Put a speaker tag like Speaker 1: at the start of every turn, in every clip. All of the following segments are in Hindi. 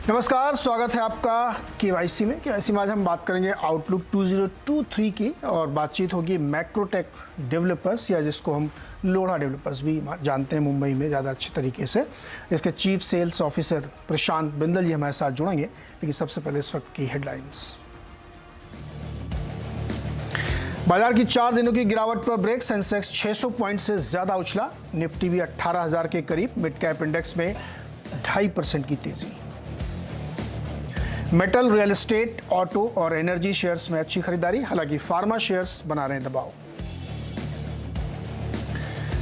Speaker 1: नमस्कार, स्वागत है आपका केवाईसी में। केवाईसी में आज हम बात करेंगे आउटलुक 2023 की और बातचीत होगी मैक्रोटेक डेवलपर्स या जिसको हम लोढ़ा डेवलपर्स भी जानते हैं मुंबई में ज़्यादा अच्छे तरीके से। इसके चीफ सेल्स ऑफिसर प्रशांत बिंदल जी हमारे साथ जुड़ेंगे, लेकिन सबसे पहले इस वक्त की हेडलाइंस। बाजार की 4 दिनों की गिरावट पर ब्रेक, सेंसेक्स 600 पॉइंट से ज़्यादा उछला, निफ्टी भी 18,000 के करीब, मिड कैप इंडेक्स में 2.5% की तेजी। मेटल, रियल एस्टेट, ऑटो और एनर्जी शेयर्स में अच्छी खरीदारी, हालांकि फार्मा शेयर्स बना रहे हैं दबाव।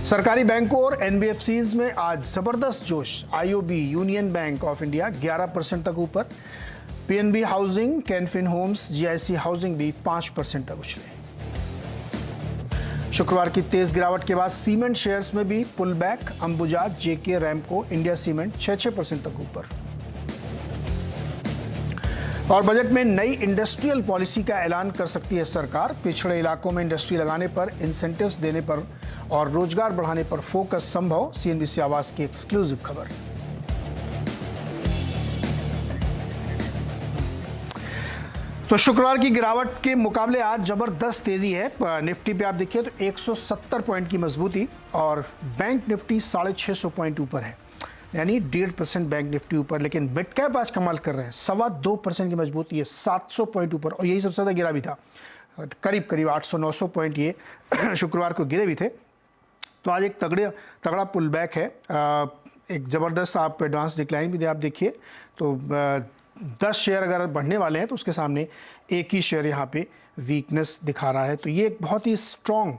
Speaker 1: सरकारी बैंकों और एनबीएफसीज में आज जबरदस्त जोश, IOB, Union Bank of India 11% तक ऊपर, PNB housing, Canfin Homes, GIC housing भी 5% तक उछले। शुक्रवार की तेज गिरावट के बाद सीमेंट शेयर्स में भी पुल बैक, अंबुजा, जेके, रैमको, इंडिया सीमेंट 6% तक ऊपर। और बजट में नई इंडस्ट्रियल पॉलिसी का ऐलान कर सकती है सरकार, पिछड़े इलाकों में इंडस्ट्री लगाने पर, इंसेंटिव्स देने पर और रोजगार बढ़ाने पर फोकस संभव, सीएनबीसी आवाज की एक्सक्लूसिव खबर। तो शुक्रवार की गिरावट के मुकाबले आज जबरदस्त तेजी है। निफ्टी पे आप देखिए तो 170 पॉइंट की मजबूती और बैंक निफ्टी 650 पॉइंट ऊपर है, यानी 1.5% बैंक निफ्टी ऊपर। लेकिन मिड कैप आज कमाल कर रहे हैं, 2.25% की मजबूती है, 700 पॉइंट ऊपर, और यही सबसे ज़्यादा गिरा भी था, करीब 800-900 पॉइंट ये शुक्रवार को गिरे भी थे। तो आज एक तगड़ा पुल बैक है, एक ज़बरदस्त आप एडवांस डिक्लाइन भी आप देखिए तो 10 शेयर अगर बढ़ने वाले हैं तो उसके सामने एक ही शेयर यहाँ पे वीकनेस दिखा रहा है। तो ये एक बहुत ही स्ट्रॉन्ग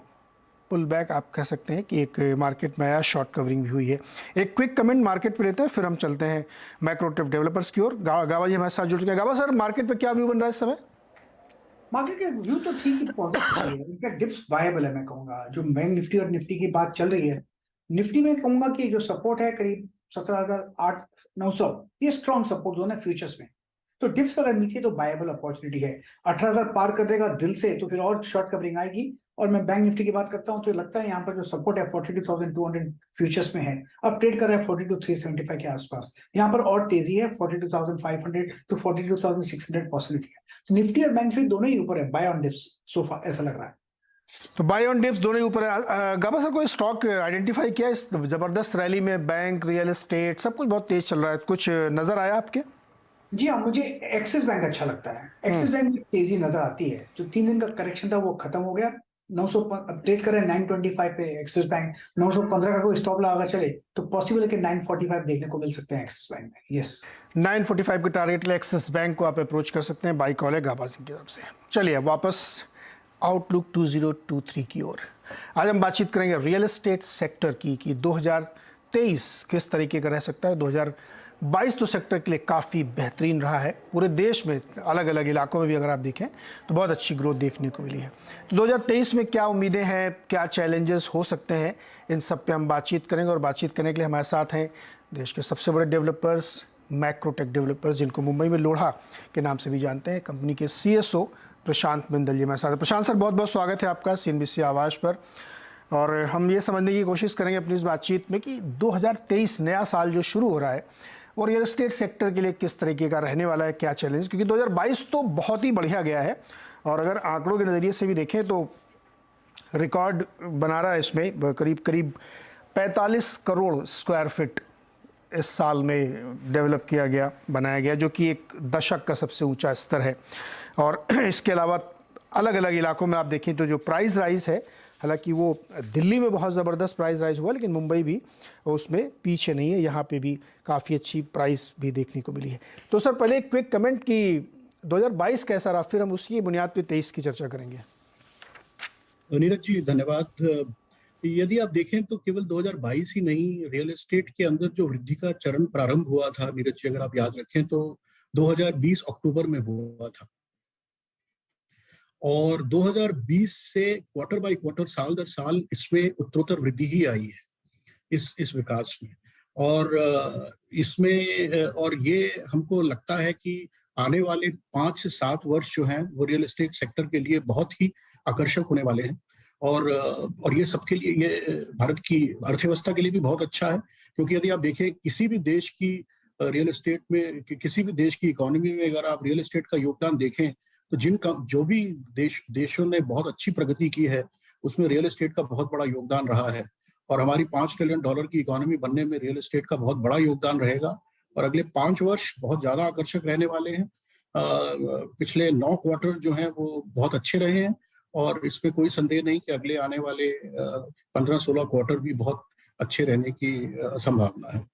Speaker 1: पुल बैक आप कह सकते हैं कि एक मार्केट में आया, शॉर्ट कवरिंग भी हुई है। एक क्विक कमेंट मार्केट पे लेते हैं, फिर हम चलते हैं मैक्रोटेक डेवलपर्स की ओर। गावा जी हमारे साथ जुड़ चुके हैं। गावा सर, मार्केट पे क्या व्यू बन रहा है इस समय?
Speaker 2: मार्केट का व्यू तो ठीक ही पॉजिटिव है, इनका डिप्स वायबल है। मैं कहूंगा जो बैंक निफ्टी और निफ्टी की बात चल रही है, निफ्टी में कहूंगा कि जो सपोर्ट है करीब 17,800-900, ये स्ट्रॉन्ग सपोर्ट जोन है फ्यूचर्स में। तो डिप्स अगर नीचे तो बायबल अपॉर्चुनिटी है, 18,000 पार कर देगा दिल से तो फिर और शॉर्ट कवरिंग आएगी। और मैं बैंक निफ्टी की बात करता हूं तो लगता है यहाँ पर जो सपोर्ट है 42,200 फ्यूचर्स में है, अब ट्रेड कर रहा है 42,375 के आसपास। यहाँ पर और तेजी है, 42,500 टू 42,600 पॉसिबिलिटी है। तो निफ्टी और बैंक निफ्टी दोनों ही ऊपर है, बाय ऑन डिप्स सोफा ऐसा लग रहा है।
Speaker 1: तो बाय ऑन डिप्स दोनों ही ऊपर है। गाबा सर, कोई स्टॉक आइडेंटिफाई किया इस जबरदस्त रैली में? बैंक, रियल एस्टेट, सब कुछ बहुत तेज चल रहा है, कुछ नजर आया आपके?
Speaker 2: जी हाँ, मुझे एक्सिस बैंक अच्छा लगता है। एक्सिस बैंक में तेजी नजर आती है, जो 3 दिन का करेक्शन था वो खत्म हो गया। 900 अपडेट कर रहे हैं 925 पे एक्सिस बैंक। 915 का कोई स्टॉप लगा चले तो पॉसिबल है कि 945 देखने को मिल सकते हैं एक्सिस बैंक में। यस,
Speaker 1: 945 के टारगेट ले एक्सिस बैंक को आप अप्रोच कर सकते हैं, बाई कॉल है गाबा सिंह की तरफ से। चलिए अब वापस आउटलुक 2023 की ओर। आज हम बातचीत करेंगे रियल एस्टेट सेक्टर की कि 2023 किस तरीके का रह सकता है। 2022 तो सेक्टर के लिए काफ़ी बेहतरीन रहा है, पूरे देश में अलग अलग इलाकों में भी अगर आप देखें तो बहुत अच्छी ग्रोथ देखने को मिली है। तो 2023 में क्या उम्मीदें हैं, क्या चैलेंजेस हो सकते हैं, इन सब पे हम बातचीत करेंगे। और बातचीत करने के लिए हमारे साथ हैं देश के सबसे बड़े डेवलपर्स, मैक्रोटेक डेवलपर्स, जिनको मुंबई में लोढ़ा के नाम से भी जानते हैं, कंपनी के CSO प्रशांत बिंदल जी हमारे साथ। प्रशांत सर, बहुत बहुत स्वागत है आपका CNBC आवाज़ पर। और हम ये समझने की कोशिश करेंगे अपनी इस बातचीत में कि 2023 नया साल जो शुरू हो रहा है वो रियल एस्टेट सेक्टर के लिए किस तरीके का रहने वाला है, क्या चैलेंज, क्योंकि 2022 तो बहुत ही बढ़िया गया है और अगर आंकड़ों के नज़रिए से भी देखें तो रिकॉर्ड बना रहा है। इसमें करीब 45 करोड़ स्क्वायर फीट इस साल में डेवलप किया गया, बनाया गया, जो कि एक दशक का सबसे ऊंचा स्तर है। और इसके अलावा अलग अलग इलाकों में आप देखें तो जो प्राइस राइज है, हालांकि वो दिल्ली में बहुत ज़बरदस्त प्राइस राइज हुआ, लेकिन मुंबई भी उसमें पीछे नहीं है, यहाँ पे भी काफ़ी अच्छी प्राइस भी देखने को मिली है। तो सर पहले एक क्विक कमेंट कि 2022 कैसा रहा, फिर हम उसकी बुनियाद पे 23 की चर्चा करेंगे।
Speaker 3: नीरज जी धन्यवाद। यदि आप देखें तो केवल 2022 ही नहीं, रियल एस्टेट के अंदर जो वृद्धि का चरण प्रारंभ हुआ था नीरज जी, अगर आप याद रखें तो 2020 अक्टूबर में हुआ था और 2020 से क्वार्टर बाय क्वार्टर, साल दर साल इसमें उत्तरोत्तर वृद्धि ही आई है इस विकास में। और इसमें और ये हमको लगता है कि आने वाले 5 से 7 वर्ष जो हैं वो रियल एस्टेट सेक्टर के लिए बहुत ही आकर्षक होने वाले हैं। और ये सबके लिए, ये भारत की अर्थव्यवस्था के लिए भी बहुत अच्छा है, क्योंकि यदि आप देखें किसी भी देश की रियल एस्टेट में किसी भी देश की इकोनॉमी में अगर आप रियल एस्टेट का योगदान देखें तो जो भी देशों ने बहुत अच्छी प्रगति की है उसमें रियल एस्टेट का बहुत बड़ा योगदान रहा है। और हमारी $5 ट्रिलियन की इकोनॉमी बनने में रियल एस्टेट का बहुत बड़ा योगदान रहेगा। और अगले 5 वर्ष बहुत ज्यादा आकर्षक रहने वाले हैं। पिछले 9 क्वार्टर जो हैं वो बहुत अच्छे रहे हैं और इसमें कोई संदेह नहीं कि अगले आने वाले 15-16 क्वार्टर भी बहुत अच्छे रहने की संभावना है।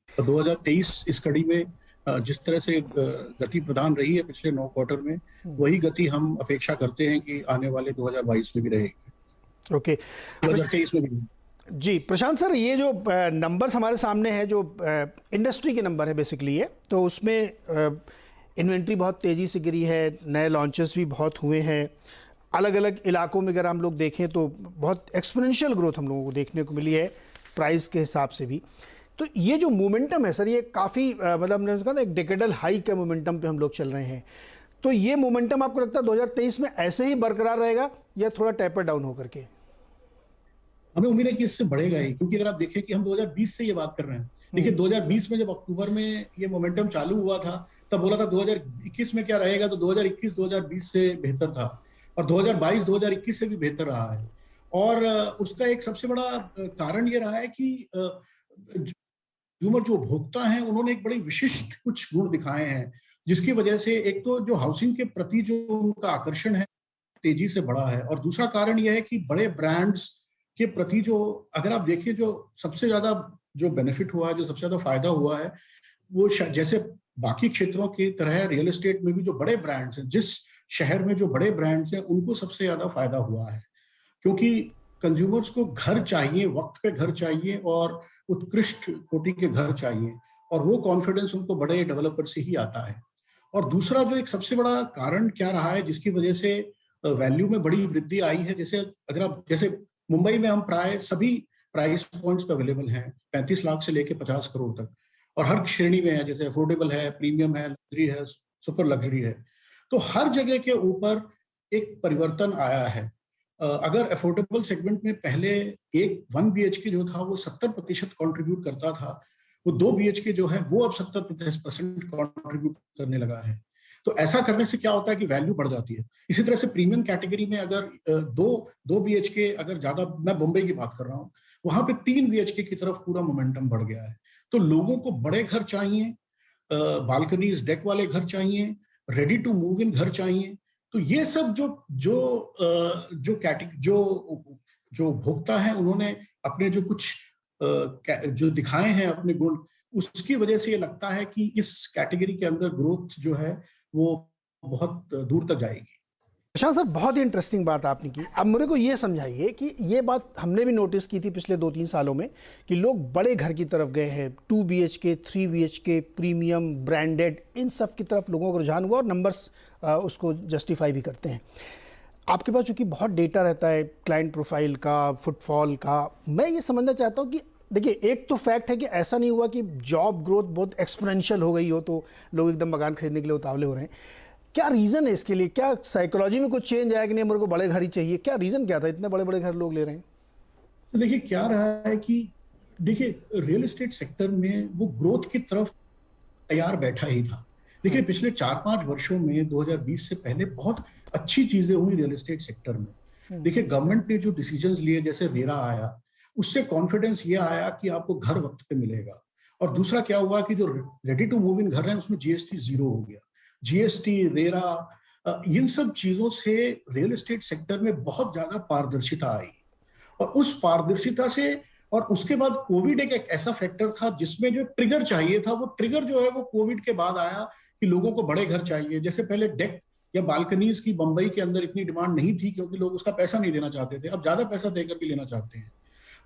Speaker 3: तो 2023 इस कड़ी में जिस तरह से गति प्रदान रही है पिछले 9 क्वार्टर में, वही गति हम अपेक्षा करते हैं कि आने वाले 2022 में भी रहेगी।
Speaker 1: ओके,
Speaker 3: 2023 में भी।
Speaker 1: जी प्रशांत सर, ये जो नंबर्स हमारे सामने है जो इंडस्ट्री के नंबर है बेसिकली ये, तो उसमें इन्वेंट्री बहुत तेज़ी से गिरी है, नए लॉन्चेस भी बहुत हुए हैं, अलग अलग इलाकों में अगर हम लोग देखें तो बहुत एक्सपोनेंशियल ग्रोथ हम लोगों को देखने को मिली है प्राइस के हिसाब से भी। तो ये जो मोमेंटम है सर, ये काफ़ी मतलब हमने कहा ना एक डेकेडल हाई के मोमेंटम पे हम लोग चल रहे हैं। तो ये मोमेंटम आपको लगता है 2023 में ऐसे ही बरकरार रहेगा या थोड़ा टेपर डाउन होकर के?
Speaker 3: हमें उम्मीद है कि इससे बढ़ेगा ही, क्योंकि अगर आप देखें कि हम 2020 से ये बात कर रहे हैं। देखिए 2020 में जब अक्टूबर में ये मोमेंटम चालू हुआ था तब बोला था 2021 में क्या रहेगा, तो 2021-2020 से बेहतर था और 2022-2021 से भी बेहतर रहा है। और उसका एक सबसे बड़ा कारण ये रहा है कि कंज्यूमर जो उपभोक्ता हैं उन्होंने एक बड़ी विशिष्ट कुछ गुण दिखाए हैं, जिसकी वजह से एक तो जो हाउसिंग के प्रति जो उनका आकर्षण है तेजी से बढ़ा है, और दूसरा कारण यह है कि बड़े ब्रांड्स के प्रति जो अगर आप देखिए जो सबसे ज्यादा जो बेनिफिट हुआ है, जो सबसे ज्यादा फायदा हुआ है, वो जैसे बाकी क्षेत्रों की तरह रियल एस्टेट में भी जो बड़े ब्रांड्स हैं, जिस शहर में जो बड़े ब्रांड्स हैं उनको सबसे ज्यादा फायदा हुआ है, क्योंकि कंज्यूमर्स को घर चाहिए, वक्त पे घर चाहिए और उत्कृष्ट कोटि के घर चाहिए, और वो कॉन्फिडेंस उनको बड़े डेवलपर से ही आता है। और दूसरा जो एक सबसे बड़ा कारण क्या रहा है जिसकी वजह से वैल्यू में बड़ी वृद्धि आई है, जैसे अगर आप जैसे मुंबई में हम प्राय सभी प्राइस पॉइंट्स पे अवेलेबल हैं, 35 लाख से लेके 50 करोड़ तक, और हर श्रेणी में है, जैसे अफोर्डेबल है, प्रीमियम है, लग्जरी है, सुपर लग्जरी है। तो हर जगह के ऊपर एक परिवर्तन आया है। अगर अफोर्डेबल सेगमेंट में पहले एक 1 BHK जो था वो 70% कॉन्ट्रीब्यूट करता था, वो 2 BHK जो है वो अब 70% कॉन्ट्रीब्यूट करने लगा है। तो ऐसा करने से क्या होता है कि वैल्यू बढ़ जाती है। इसी तरह से प्रीमियम कैटेगरी में अगर 2 BHK अगर ज्यादा, मैं मुंबई की बात कर रहा हूँ, वहां पे 3 BHK की तरफ पूरा मोमेंटम बढ़ गया है। तो लोगों को बड़े घर चाहिए, बालकनीज डेक वाले घर चाहिए, रेडी टू मूव इन घर चाहिए। तो ये सब जो भोक्ता है उन्होंने अपने जो कुछ जो दिखाए हैं अपने गुण, उसकी वजह से ये लगता है कि इस कैटेगरी के अंदर ग्रोथ जो है वो बहुत दूर तक जाएगी।
Speaker 1: प्रशांत सर, बहुत ही इंटरेस्टिंग बात आपने की। अब मेरे को ये समझाइए कि ये बात हमने भी नोटिस की थी पिछले 2-3 सालों में कि लोग बड़े घर की तरफ गए हैं, 2 BHK, 3 BHK, प्रीमियम, ब्रांडेड, इन सब की तरफ लोगों का रुझान हुआ और नंबर्स उसको जस्टिफाई भी करते हैं। आपके पास चूँकि बहुत डेटा रहता है क्लाइंट प्रोफाइल का, फुटफॉल का, मैं ये समझना चाहता हूँ कि देखिए एक तो फैक्ट है कि ऐसा नहीं हुआ कि जॉब ग्रोथ बहुत एक्सपोनेंशियल हो गई हो तो लोग एकदम मकान खरीदने के लिए उतावले हो रहे हैं। क्या रीज़न है इसके लिए? क्या साइकोलॉजी में कुछ चेंज आया कि नहीं मेरे को बड़े घर ही चाहिए? क्या रीज़न क्या था इतने बड़े बड़े घर लोग ले रहे हैं?
Speaker 3: तो देखिए क्या रहा है कि देखिए रियल एस्टेट सेक्टर में वो ग्रोथ की तरफ तैयार बैठा ही था। देखिए पिछले 4-5 वर्षों में 2020 से पहले बहुत अच्छी चीजें हुई रियल एस्टेट सेक्टर में। देखिए गवर्नमेंट ने जो डिसीजंस लिए, जैसे रेरा आया, उससे कॉन्फिडेंस ये आया कि आपको घर वक्त पे मिलेगा। और दूसरा क्या हुआ कि जो रेडी टू मूव इन घर है उसमें GST 0 हो गया। GST, रेरा, इन सब चीजों से रियल एस्टेट सेक्टर में बहुत ज्यादा पारदर्शिता आई, और उस पारदर्शिता से, और उसके बाद कोविड एक ऐसा फैक्टर था जिसमें जो ट्रिगर चाहिए था, वो ट्रिगर जो है वो कोविड के बाद आया कि लोगों को बड़े घर चाहिए। जैसे पहले डेक या बालकनीज की बंबई के अंदर इतनी डिमांड नहीं थी क्योंकि लोग उसका पैसा नहीं देना चाहते थे, अब ज्यादा पैसा देकर भी लेना चाहते हैं।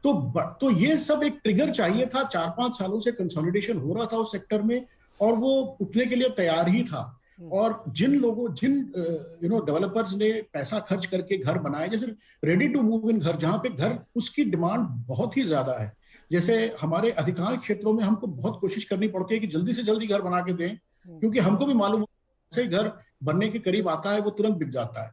Speaker 3: तो ये सब एक ट्रिगर चाहिए था। 4-5 सालों से कंसोलिडेशन हो रहा था उस सेक्टर में और वो उठने के लिए तैयार ही था। और जिन डेवलपर्स ने पैसा खर्च करके घर बनाए, जैसे रेडी टू मूव इन घर, जहां पे घर उसकी डिमांड बहुत ही ज्यादा है। जैसे हमारे अधिकांश क्षेत्रों में हमको बहुत कोशिश करनी पड़ती है कि जल्दी से जल्दी घर बना के दें, क्योंकि हमको भी मालूम है घर बनने के करीब आता है वो तुरंत बिक जाता है।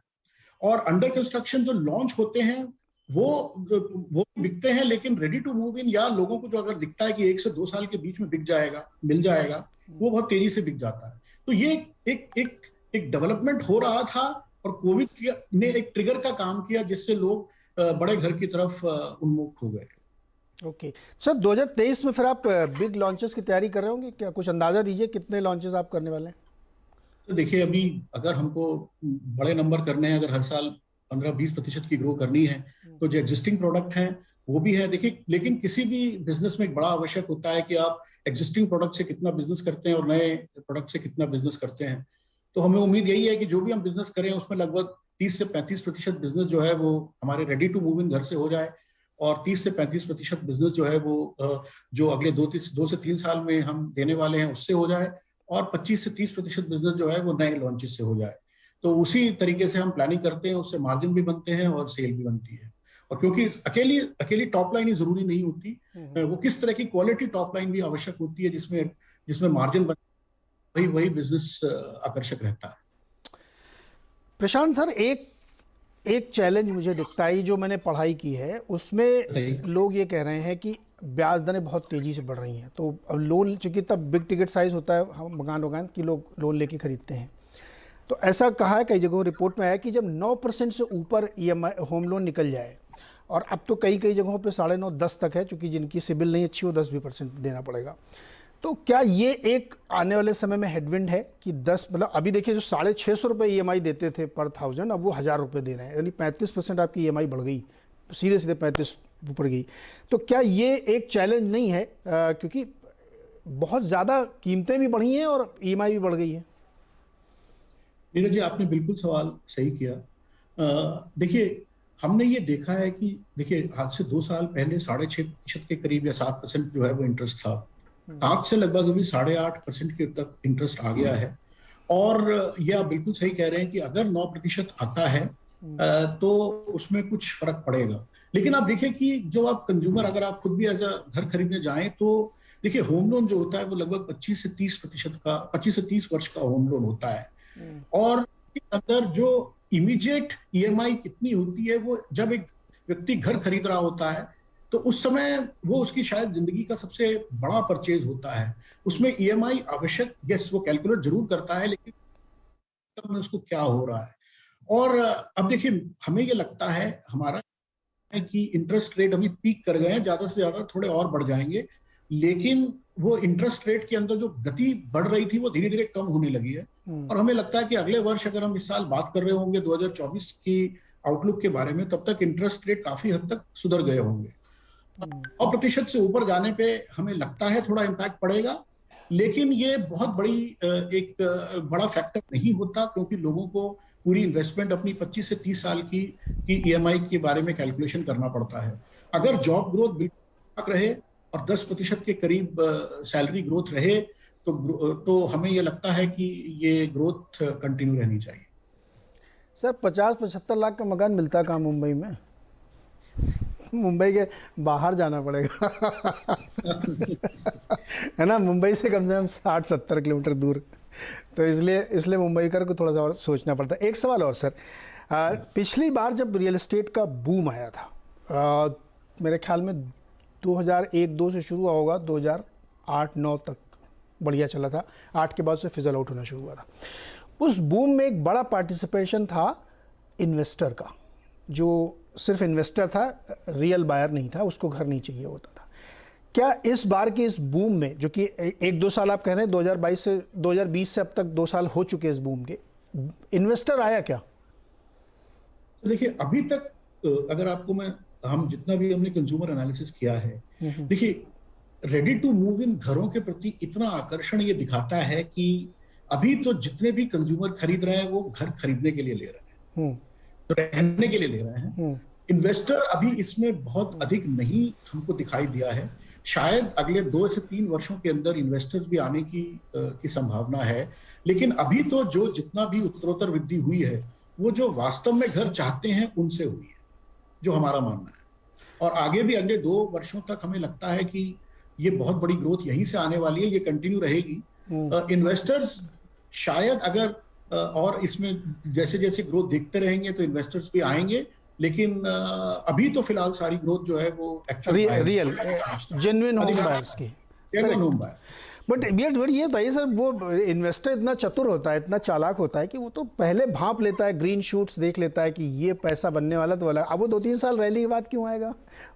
Speaker 3: और अंडर कंस्ट्रक्शन जो लॉन्च होते हैं वो बिकते हैं, लेकिन रेडी टू मूव इन या लोगों को जो अगर दिखता है कि 1 से 2 साल के बीच में बिक जाएगा, मिल जाएगा, वो बहुत तेजी से बिक जाता है। तो ये एक डेवलपमेंट हो रहा था और कोविड ने एक ट्रिगर का काम किया जिससे लोग बड़े घर की तरफ उन्मुख हो गए।
Speaker 1: ओके सर, 2023 में फिर आप बिग लॉन्चेस की तैयारी कर रहे होंगे क्या? कुछ अंदाजा दीजिए कितने लॉन्चेस आप करने वाले हैं?
Speaker 3: तो देखिए, अभी अगर हमको बड़े नंबर करने हैं, अगर हर साल 15-20% की ग्रो करनी है, तो जो एग्जिस्टिंग प्रोडक्ट हैं वो भी है। देखिए, लेकिन किसी भी बिजनेस में एक बड़ा आवश्यक होता है कि आप एग्जिस्टिंग प्रोडक्ट से कितना बिजनेस करते हैं और नए प्रोडक्ट से कितना बिजनेस करते हैं। तो हमें उम्मीद यही है कि जो भी हम बिजनेस करें उसमें लगभग 30 से 35% बिजनेस जो है वो हमारे रेडी टू मूव इन घर से हो जाए, और 30 से 35% बिजनेस जो है वो जो अगले 2 से 3 साल में हम देने वाले हैं उससे हो जाए, और 25 से 30% बिजनेस जो है वो नए लॉन्चेस से हो जाए। तो उसी तरीके से हम प्लानिंग करते हैं, उससे मार्जिन भी बनते हैं और सेल भी बनती है। और क्योंकि अकेली टॉप लाइन ही जरूरी नहीं होती, वो किस तरह की क्वालिटी टॉप लाइन भी आवश्यक होती है जिसमें मार्जिन बन, वही बिजनेस आकर्षक रहता है।
Speaker 1: प्रशांत सर, एक चैलेंज मुझे दिखता है, जो मैंने पढ़ाई की है उसमें लोग ये कह रहे हैं कि ब्याज दरें बहुत तेज़ी से बढ़ रही हैं, तो अब लोन, चूँकि तब बिग टिकट साइज़ होता है, हम मकान की लोग लोन लेके खरीदते हैं, तो ऐसा कहा है कई जगहों रिपोर्ट में आया कि जब 9% से ऊपर EMI होम लोन निकल जाए, और अब तो कई जगहों पे 9.5-10 तक है, चूँकि जिनकी सिबिल नहीं अच्छी हो 10% देना पड़ेगा। तो क्या ये एक आने वाले समय में हेडविंड है कि 10, मतलब अभी देखिए जो 650 रुपये EMI देते थे पर 1000, अब वो 1000 रुपये दे रहे हैं, यानी 35% आपकी EMI बढ़ गई, सीधे 35 ऊपर गई। तो क्या ये एक चैलेंज नहीं है, क्योंकि बहुत ज़्यादा कीमतें भी बढ़ी हैं और EMI भी बढ़ गई है?
Speaker 3: नीरज जी, आपने बिल्कुल सवाल सही किया। देखिए, हमने ये देखा है कि देखिए आज से 2 साल पहले 6.5% के करीब या 7% जो है वो इंटरेस्ट था। आज से लगभग अभी 8.5% के तक इंटरेस्ट आ गया है। और ये आप बिल्कुल सही कह रहे हैं कि अगर 9% आता है तो उसमें कुछ फर्क पड़ेगा। लेकिन आप देखिए कि जो आप कंज्यूमर, अगर आप खुद भी एज अ घर खरीदने जाएं, तो देखिए होम लोन जो होता है वो लगभग 25 से 30 वर्ष का होम लोन होता है। और अंदर जो इमीडिएट EMI कितनी होती है, वो जब एक व्यक्ति घर खरीद रहा होता है तो उस समय वो उसकी शायद जिंदगी का सबसे बड़ा परचेज होता है। उसमें EMI आवश्यक, यस, वो कैलकुलेट जरूर करता है, लेकिन में उसको क्या हो रहा है। और अब देखिए, हमें ये लगता है हमारा है कि इंटरेस्ट रेट अभी पीक कर गए हैं, ज्यादा से ज्यादा थोड़े और बढ़ जाएंगे, लेकिन वो इंटरेस्ट रेट के अंदर जो गति बढ़ रही थी वो धीरे धीरे कम होने लगी है। और हमें लगता है कि अगले वर्ष, अगर हम इस साल बात कर रहे होंगे 2024 की आउटलुक के बारे में, तब तक इंटरेस्ट रेट काफी हद तक सुधर गए होंगे। 9% से ऊपर जाने पे हमें लगता है थोड़ा इम्पैक्ट पड़ेगा, लेकिन ये बहुत बड़ा फैक्टर नहीं होता, क्योंकि लोगों को पूरी इन्वेस्टमेंट अपनी 25 से 30 साल की EMI के बारे में कैलकुलेशन करना पड़ता है। अगर जॉब ग्रोथ बिल्कुल रहे और 10% के करीब सैलरी ग्रोथ रहे, तो हमें ये लगता है कि ये ग्रोथ कंटिन्यू रहनी चाहिए।
Speaker 1: सर, 50-75 लाख का मकान मिलता कहाँ मुंबई में? मुंबई के बाहर जाना पड़ेगा है ना, मुंबई से कम 60-70 किलोमीटर दूर, तो इसलिए मुंबईकर को थोड़ा सा और सोचना पड़ता है। एक सवाल और सर, पिछली बार जब रियल एस्टेट का बूम आया था, मेरे ख्याल में 2001-2 से शुरू हुआ होगा, 2008-9 तक बढ़िया चला था, 8 के बाद से फिजल आउट होना शुरू हुआ था। उस बूम में एक बड़ा पार्टिसिपेशन था इन्वेस्टर का, जो सिर्फ इन्वेस्टर था, रियल बायर नहीं था, उसको घर नहीं चाहिए होता था। क्या इस बार के इस बूम में, जो कि 1-2 साल आप कह रहे हैं, 2020 से अब तक 2 साल हो चुके इस बूम के, इन्वेस्टर आया क्या?
Speaker 3: देखिए, अभी तक अगर आपको हम जितना भी हमने कंज्यूमर एनालिसिस किया है, देखिए रेडी टू मूव इन घरों के प्रति इतना आकर्षण ये दिखाता है कि अभी तो जितने भी कंज्यूमर खरीद रहे हैं वो घर खरीदने के लिए ले रहे हैं, तो रहने के लिए ले रहे हैं। इन्वेस्टर अभी इसमें बहुत अधिक नहीं हमको दिखाई दिया है। शायद अगले 2 से 3 वर्षों के अंदर इन्वेस्टर्स भी आने की संभावना है, लेकिन अभी तो जो जितना भी उत्तरोत्तर वृद्धि हुई है वो जो वास्तव में घर चाहते हैं उनसे हुई है, जो हमारा मानना है। और आगे भी अगले 2 वर्षों तक हमें लगता है कि ये बहुत बड़ी ग्रोथ यहीं से आने वाली है, ये कंटिन्यू रहेगी। इन्वेस्टर्स शायद अगर और इसमें जैसे जैसे ग्रोथ देखते रहेंगे तो इन्वेस्टर्स भी आएंगे, लेकिन अभी तो फिलहाल सारी ग्रोथ जो है वो
Speaker 1: रियल जेन्युइन होम बायर्स की।
Speaker 3: Home buyer.
Speaker 1: बट ये बताइए सर, वो इन्वेस्टर इतना चतुर होता है, इतना चालाक होता है कि वो तो पहले भांप लेता है, ग्रीन शूट्स देख लेता है कि ये पैसा बनने वाला तो वाला, अब वो 2-3 साल रैली के बाद क्यों आएगा,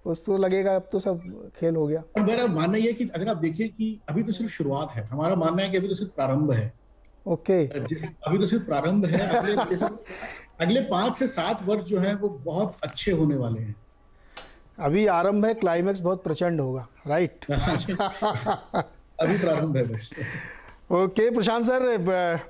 Speaker 1: उसको लगेगा अब तो सब खेल हो गया।
Speaker 3: और मेरा मानना यह है कि अगर आप देखिए कि अभी तो सिर्फ शुरुआत है, हमारा मानना है कि अभी तो सिर्फ प्रारंभ है।
Speaker 1: ओके
Speaker 3: अभी तो सिर्फ प्रारंभ है। अगले 5 से 7 वर्ष जो है वो बहुत अच्छे होने वाले हैं।
Speaker 1: अभी आरंभ है, क्लाइमेक्स बहुत प्रचंड होगा, राइट।
Speaker 3: अभी प्रारंभ है बस।
Speaker 1: ओके प्रशांत सर,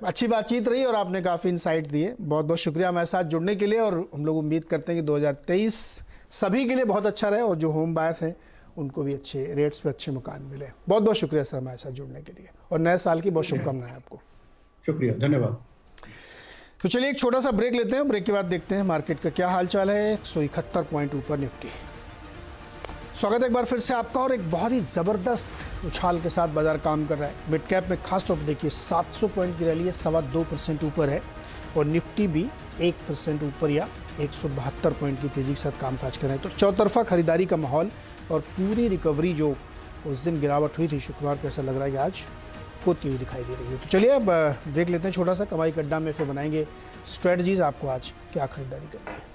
Speaker 1: अच्छी बातचीत रही और आपने काफ़ी इंसाइट दिए, बहुत बहुत शुक्रिया हमारे साथ जुड़ने के लिए। और हम लोग उम्मीद करते हैं कि 2023 सभी के लिए बहुत अच्छा रहे और जो होम बायर्स हैं उनको भी अच्छे रेट्स पे अच्छे मकान मिले। बहुत बहुत शुक्रिया सर हमारे साथ जुड़ने के लिए, और नए साल की बहुत शुभकामनाएं आपको।
Speaker 3: शुक्रिया, धन्यवाद।
Speaker 1: तो चलिए एक छोटा सा ब्रेक लेते हैं, ब्रेक के बाद देखते हैं मार्केट का क्या हाल चाल है। 171 पॉइंट ऊपर निफ्टी। स्वागत है एक बार फिर से आपका, और एक बहुत ही ज़बरदस्त उछाल के साथ बाजार काम कर रहा है। मिड कैप में खासतौर पर देखिए 700 पॉइंट की रैली है, 2.25% ऊपर है, और निफ्टी भी 1% ऊपर या 172 पॉइंट की तेज़ी के साथ कामकाज कर रहे हैं। तो चौतरफा खरीदारी का माहौल और पूरी रिकवरी जो उस दिन गिरावट हुई थी शुक्रवार को, ऐसा लग रहा है कि आज होती हुई दिखाई दे रही है। तो चलिए अब ब्रेक लेते हैं छोटा सा, कमाई का अड्डा में फिर बनाएंगे स्ट्रेटजीज आपको आज क्या खरीदारी करनी है।